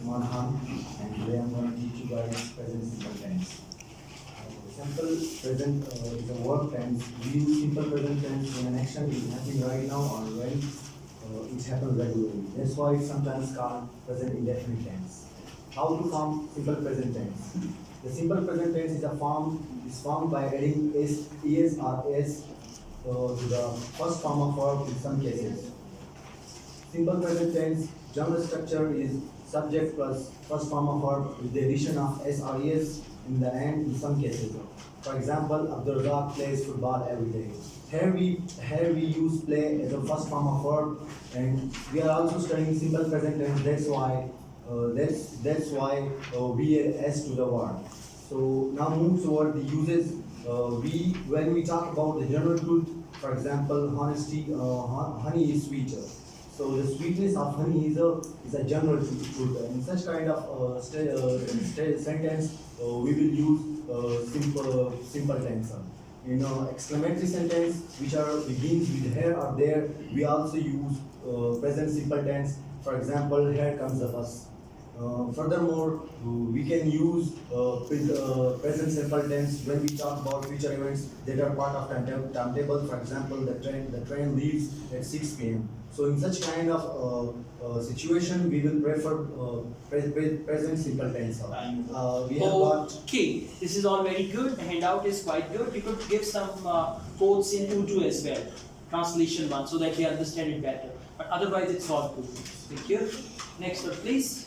Manhan, and today I'm going to teach you guys present simple tense. Simple present is a verb tense. We use simple present tense when an action is happening right now or when it happens regularly. That's why it's sometimes called present indefinite tense. How to form simple present tense? The simple present tense is formed by adding es or s to the first form of verb in some cases. Simple present tense general structure is subject plus first form of verb with the addition of s or es in the end in some cases. For example, Abdul plays football every day. Here we use play as a first form of verb, and we are also studying simple present tense. That's why we add s to the word. So now move toward the uses. When we talk about the general truth, for example, honesty, honey is sweeter. So the sweetness of honey is a general truth. In such kind of sentence, we will use simple tense. In exclamatory sentence, which are begins with here or there, we also use present simple tense. For example, here comes the bus. Furthermore, we can use present simple tense when we talk about future events that are part of timetable. For example, the train leaves at 6 p.m. So in such kind of situation, we will prefer present simple tense. We have got Okay, this is all very good. The handout is quite good. You could give some quotes in Urdu as well, translation one, so that they understand it better. But otherwise, it's all good. Thank you. Next one, please.